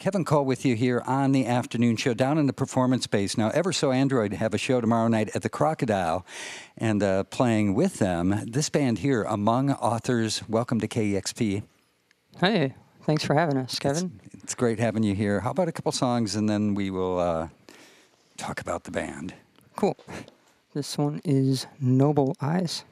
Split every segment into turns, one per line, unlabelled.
Kevin Cole with you here on the afternoon show down in the performance space. Now, Ever So Android have a show tomorrow night at the Crocodile, and playing with them, this band here, Among Authors. Welcome to KEXP.
Hey, thanks for having us, Kevin.
It's great having you here. How about a couple songs, and then we will talk about the band.
Cool. This one is Noble Eyes.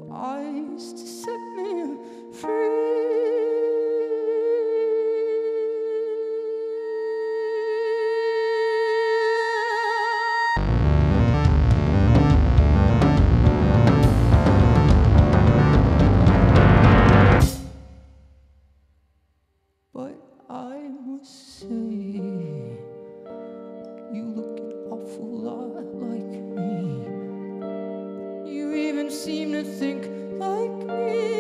I like me.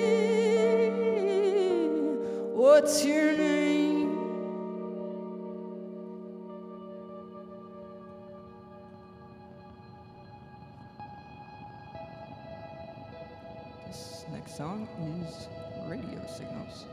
What's your name?
This next song is Radio Signals.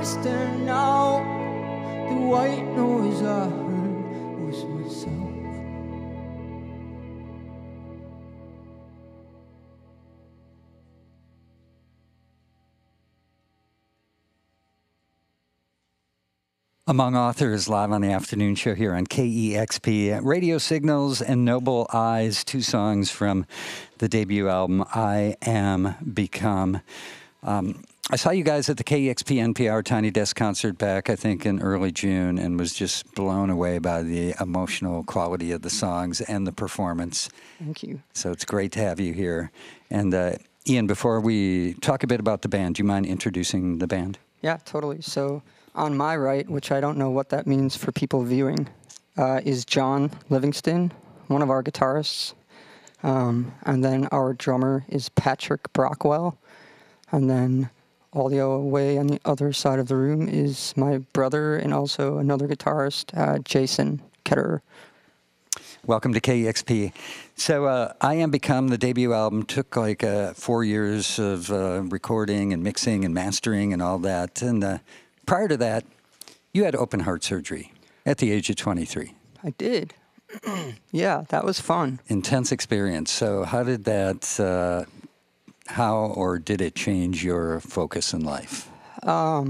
missed and now the white noise I heard was myself.
Among Authors, live on the afternoon show here on KEXP. Radio Signals and Noble Eyes, two songs from the debut album, I Am Become. I saw you guys at the KEXP NPR Tiny Desk concert back, I think, in early June, and was just blown away by the emotional quality of the songs and the performance.
Thank you.
So it's great to have you here. And Ian, before we talk a bit about the band, do you mind introducing the band?
Yeah, totally. So on my right, which I don't know what that means for people viewing, is John Livingston, one of our guitarists. And then our drummer is Patrick Brockwell. And then all the way on the other side of the room is my brother and also another guitarist, Jason Ketterer.
Welcome to KEXP. So I Am Become, the debut album, took like 4 years of recording and mixing and mastering and all that. And prior to that, you had open heart surgery at the age of 23.
I did. Yeah, that was fun.
Intense experience. So how did that, how or did it change your focus in life?
I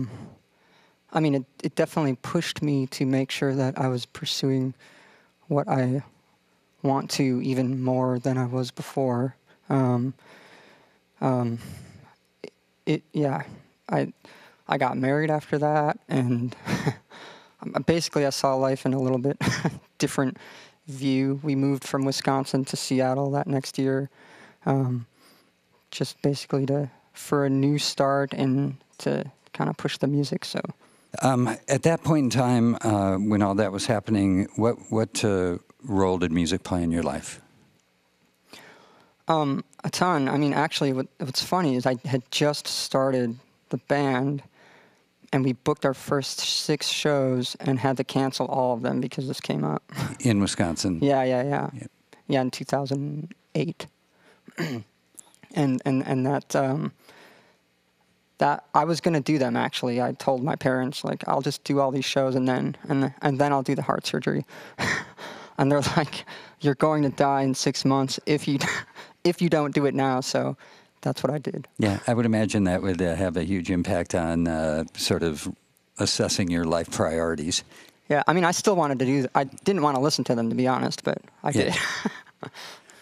mean, it definitely pushed me to make sure that I was pursuing what I want to even more than I was before. I got married after that, and basically I saw life in a little bit different view. We moved from Wisconsin to Seattle that next year, just basically for a new start and to kind of push the music. So,
at that point in time, when all that was happening, what role did music play in your life?
A ton. I mean, actually, what's funny is I had just started the band, and we booked our first 6 shows and had to cancel all of them because this came up.
In Wisconsin?
Yeah.
Yep.
Yeah, in 2008. and that I was going to do them, actually. I told my parents, like, I'll just do all these shows and then I'll do the heart surgery. And they're like, you're going to die in 6 months if you don't do it now. So that's what I did.
Yeah, I would imagine that would have a huge impact on sort of assessing your life priorities.
Yeah, I mean, I still wanted to do that. I didn't want to listen to them, to be honest, but I did.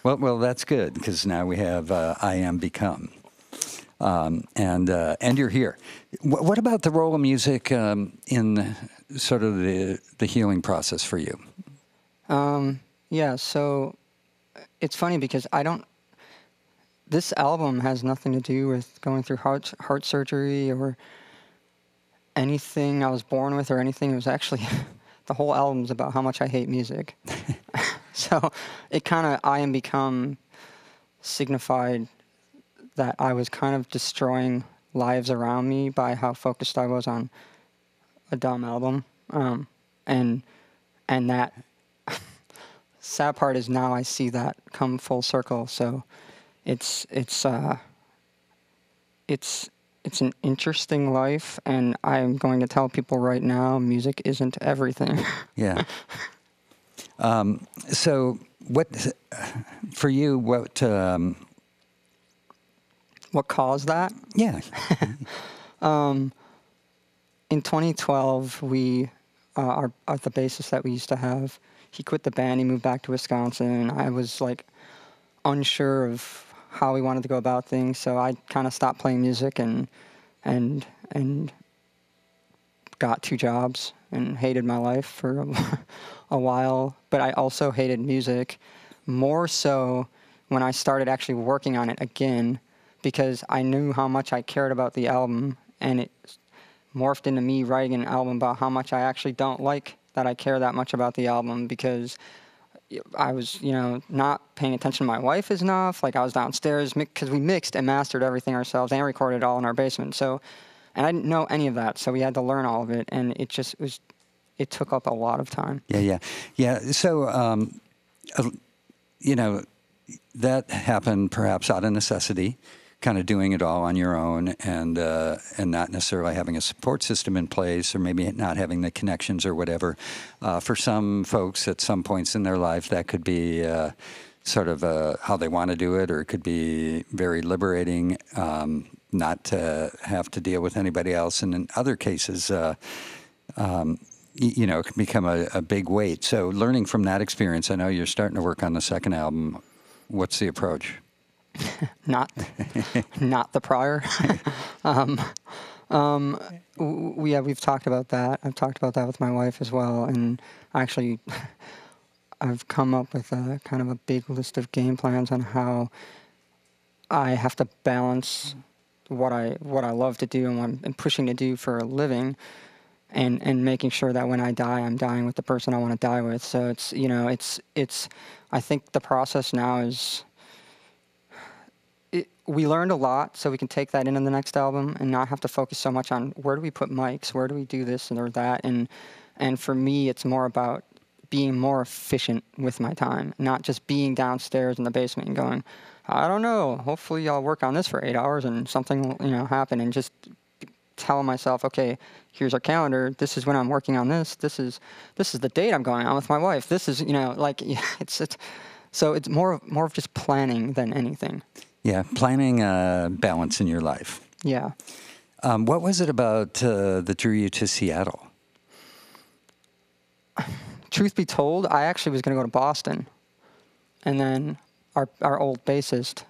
Well, that's good, because now we have I Am Become. And you're here. What about the role of music in sort of the healing process for you?
Yeah, so it's funny because this album has nothing to do with going through heart surgery or anything I was born with or anything. It was actually, the whole album's about how much I hate music. So it kind of, I Am Become signified that I was kind of destroying lives around me by how focused I was on a dumb album. And that sad part is now I see that come full circle. So it's an interesting life, and I'm going to tell people right now, music isn't everything.
Yeah. So what, for you, what
caused that?
Yeah.
In 2012, the bassist that we used to have, he quit the band, he moved back to Wisconsin. I was like unsure of how we wanted to go about things, so I kind of stopped playing music and got 2 jobs and hated my life for a while. But I also hated music more so when I started actually working on it again, because I knew how much I cared about the album, and it morphed into me writing an album about how much I actually don't like that I care that much about the album, because I was, not paying attention to my wife enough. Like, I was downstairs because we mixed and mastered everything ourselves and recorded it all in our basement. So, and I didn't know any of that, so we had to learn all of it, and it took up a lot of time.
Yeah. So, that happened perhaps out of necessity, kind of doing it all on your own and not necessarily having a support system in place, or maybe not having the connections or whatever. For some folks at some points in their life, that could be sort of how they want to do it, or it could be very liberating not to have to deal with anybody else. And in other cases, it can become a big weight. So learning from that experience, I know you're starting to work on the second album. What's the approach?
Not the prior. We've talked about that. I've talked about that with my wife as well. And actually, I've come up with a kind of a big list of game plans on how I have to balance what I love to do and what I'm pushing to do for a living, and making sure that when I die, I'm dying with the person I want to die with. So it's I think the process now is, we learned a lot, so we can take that into the next album and not have to focus so much on where do we put mics, where do we do this or that. And for me, it's more about being more efficient with my time, not just being downstairs in the basement and going, I don't know, hopefully I'll work on this for 8 hours and something will happen, and just telling myself, okay, here's our calendar, this is when I'm working on this, this is the date I'm going on with my wife, this is, so it's more of just planning than anything.
Yeah, planning balance in your life.
Yeah.
What was it about that drew you to Seattle?
Truth be told, I actually was going to go to Boston. And then our old bassist,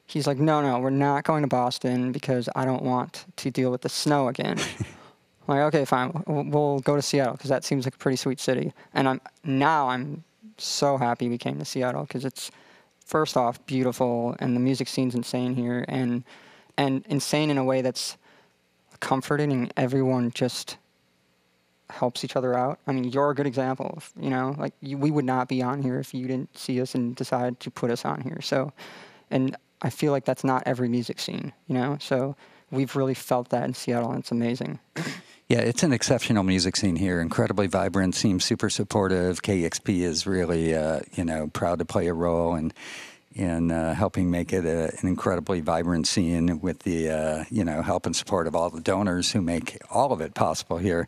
he's like, no, we're not going to Boston because I don't want to deal with the snow again. I'm like, okay, fine, we'll go to Seattle because that seems like a pretty sweet city. And I'm so happy we came to Seattle because it's, first off, beautiful, and the music scene's insane here, and insane in a way that's comforting, and everyone just helps each other out. I mean, you're a good example of, we would not be on here if you didn't see us and decide to put us on here. So, and I feel like that's not every music scene, so we've really felt that in Seattle, and it's amazing.
Yeah, it's an exceptional music scene here. Incredibly vibrant, seems super supportive. KEXP is really, proud to play a role in helping make it an incredibly vibrant scene with the, help and support of all the donors who make all of it possible here.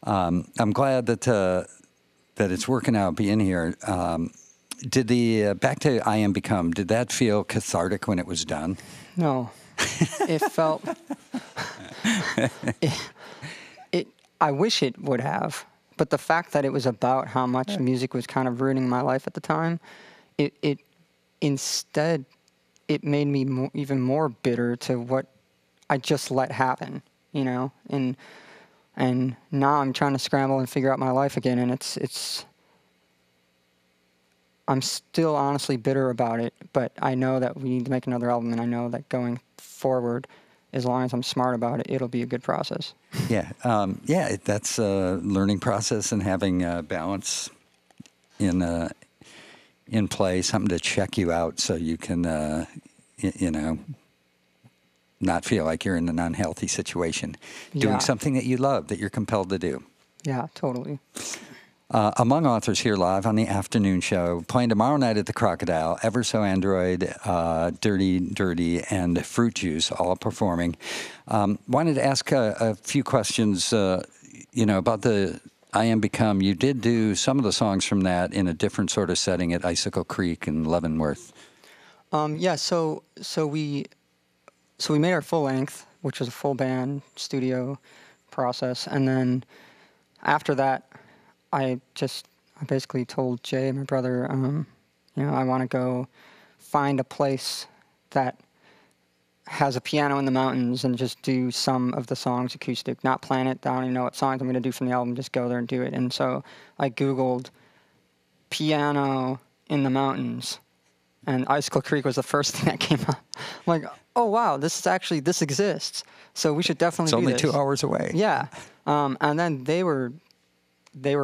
I'm glad that it's working out being here. Did back to I Am Become, did that feel cathartic when it was done?
No, it felt... I wish it would have, but the fact that it was about how much music was kind of ruining my life at the time, it instead made me even more bitter to what I just let happen, and now I'm trying to scramble and figure out my life again, and I'm still honestly bitter about it, but I know that we need to make another album, and I know that going forward, as long as I'm smart about it, it'll be a good process.
Yeah, that's a learning process, and having balance in play, something to check you out so you can, not feel like you're in an unhealthy situation. Doing something that you love, that you're compelled to do.
Yeah, totally.
Among Authors here live on the afternoon show, playing tomorrow night at the Crocodile, Ever So Android, Dirty Dirty, and Fruit Juice, all performing. Wanted to ask a few questions, about the I Am Become. You did do some of the songs from that in a different sort of setting at Icicle Creek in Leavenworth.
So we made our full length, which was a full band studio process, and then after that, I basically told Jay, my brother, I want to go find a place that has a piano in the mountains and just do some of the songs acoustic, not plan it down, what songs I'm going to do from the album, just go there and do it. And so I Googled piano in the mountains, and Icicle Creek was the first thing that came up. I'm like, oh, wow, this exists. So we should definitely do this.
It's only 2 hours away.
Yeah. And then they were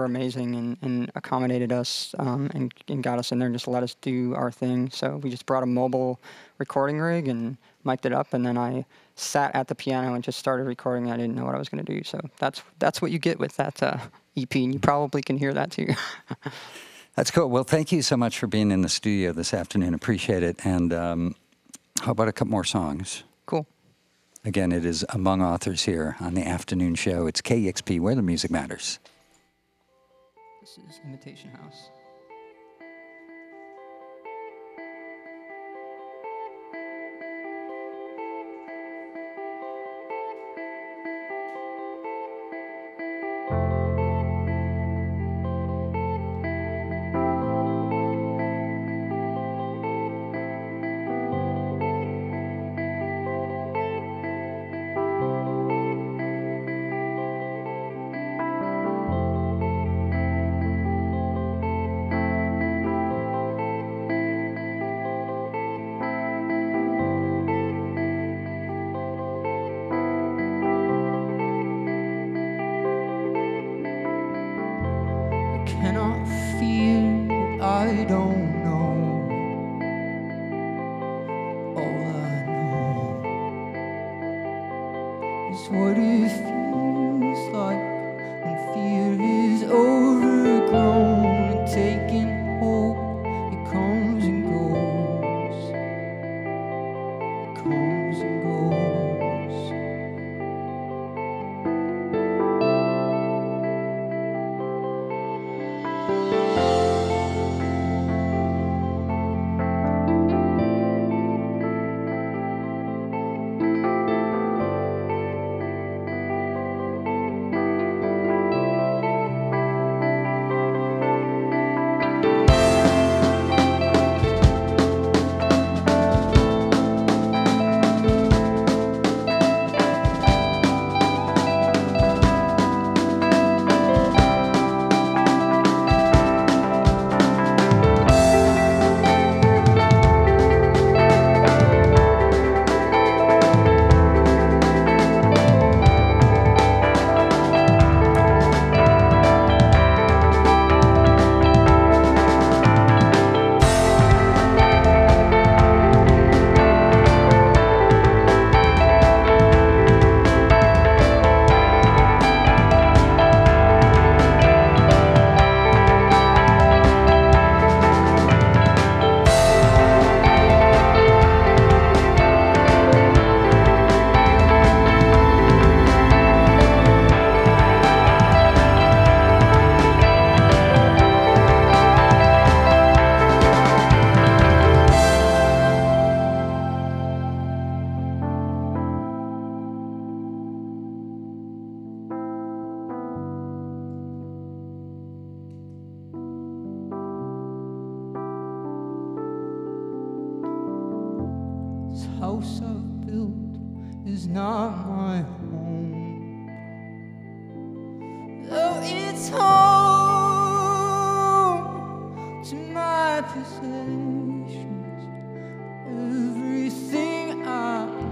amazing and accommodated us and got us in there and just let us do our thing. So we just brought a mobile recording rig and mic'd it up, and then I sat at the piano and just started recording. I didn't know what I was going to do. So that's what you get with that EP, and you probably can hear that too. That's
cool. Well, thank you so much for being in the studio this afternoon. Appreciate it. And How about a couple more songs?
Cool.
Again, it is Among Authors here on the afternoon show. It's KEXP, where the music matters.
This is Imitation House.
Cannot feel what I don't know. All I know is what it feels like when fear is overgrown and taking hope. It comes and goes. It comes and goes. This house I've built is not my home, though it's home to my possessions, everything I own.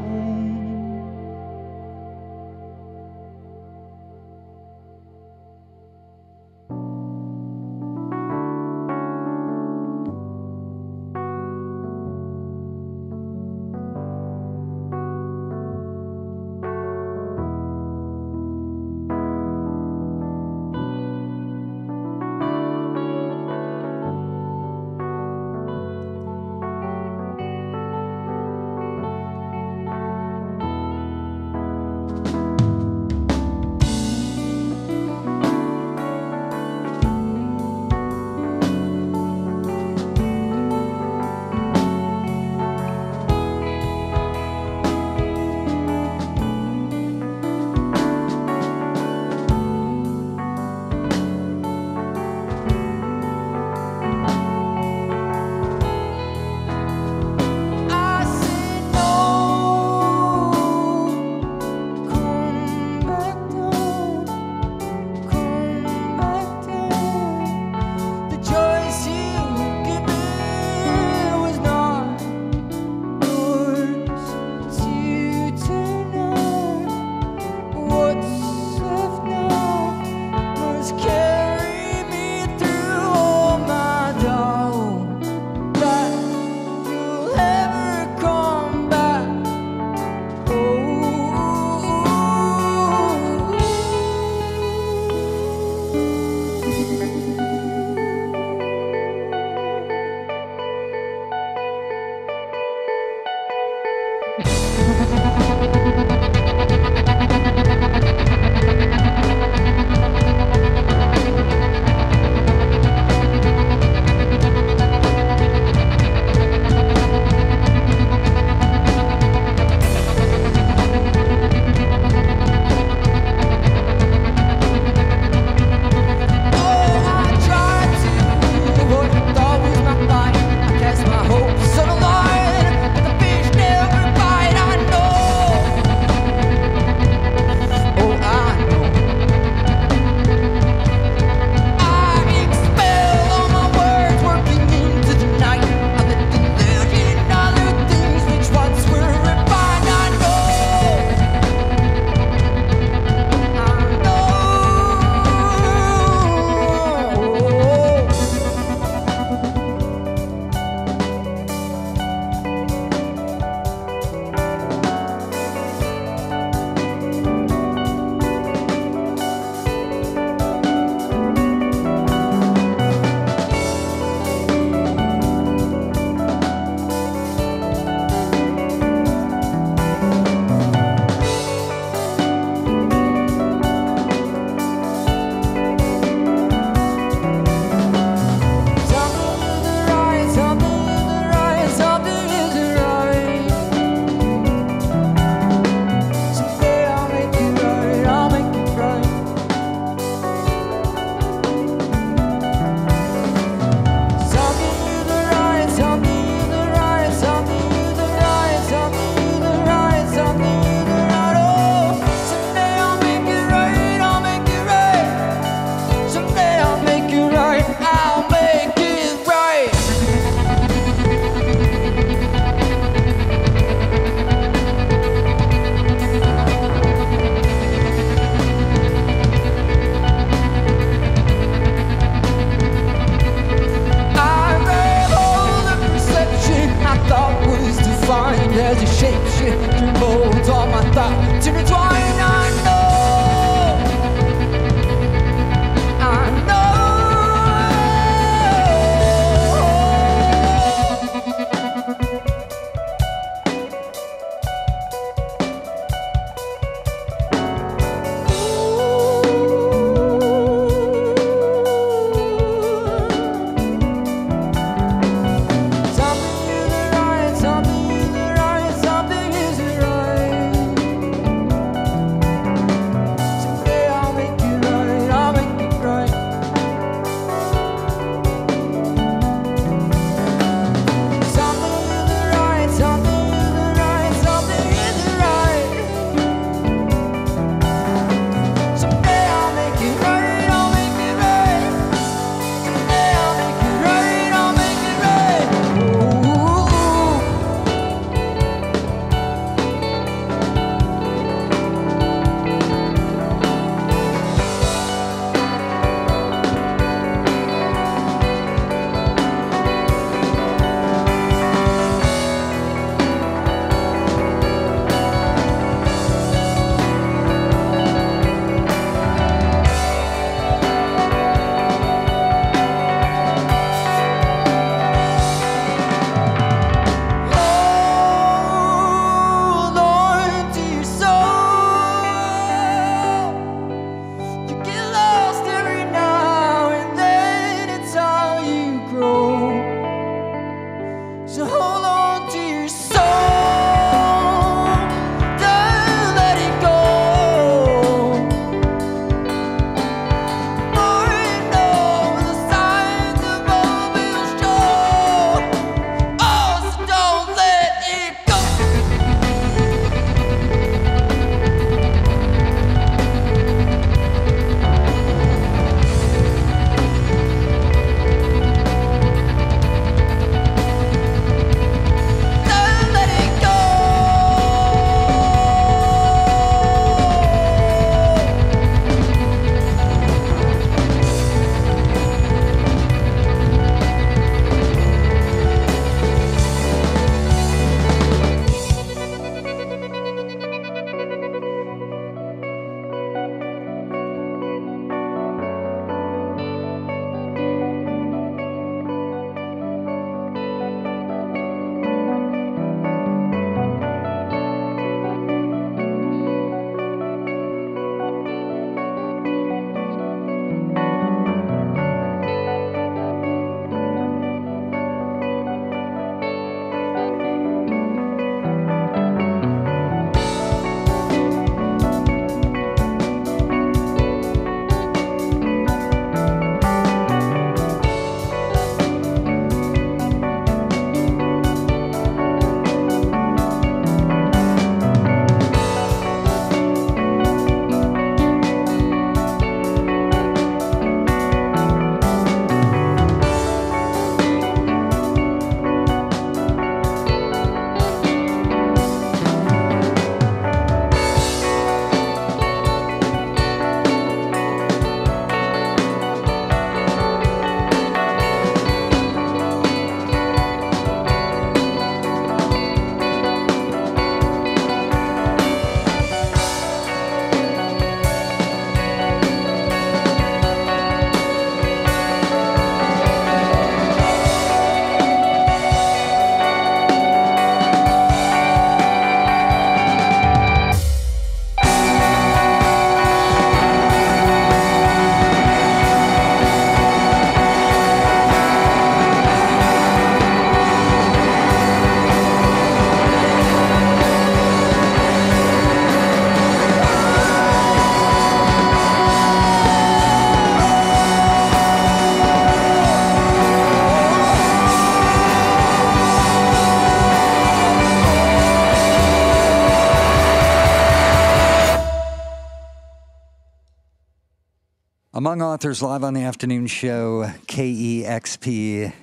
Among Authors, live on the afternoon show, KEXP,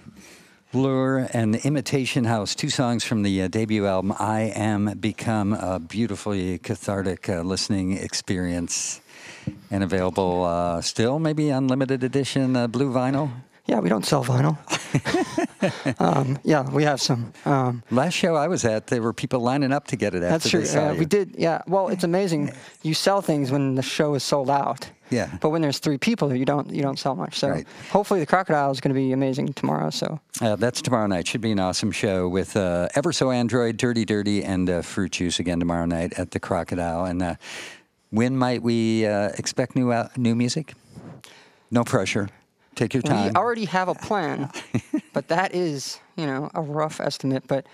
Lure, and Imitation House. Two songs from the debut album, I Am Become, a beautifully cathartic listening experience. And available still, maybe on limited edition blue vinyl?
Yeah, we don't sell vinyl. Yeah, we have some.
Last show I was at, there were people lining up to get it after
That's true.
they saw you.
We did, yeah. Well, it's amazing. You sell things when the show is sold out.
Yeah.
But when there's 3 people, you don't sell much. So
Right.
hopefully the Crocodile is going to be amazing tomorrow. So
That's tomorrow night. Should be an awesome show with Ever So Android, Dirty Dirty, and Fruit Juice again tomorrow night at the Crocodile. And when might we expect new music? No pressure. Take your time.
we already have a plan, but that is, a rough estimate, but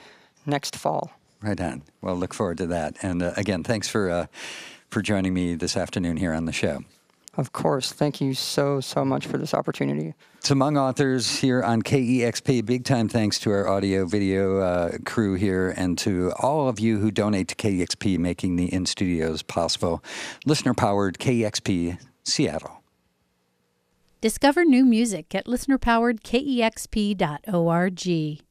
next fall.
Right on. Well, look forward to that. And again, thanks for joining me this afternoon here on the show.
Of course. Thank you so much for this opportunity.
It's Among Authors here on KEXP. Big time thanks to our audio video crew here and to all of you who donate to KEXP, making the in-studios possible. Listener-powered KEXP, Seattle.
Discover new music at listener-powered KEXP.org.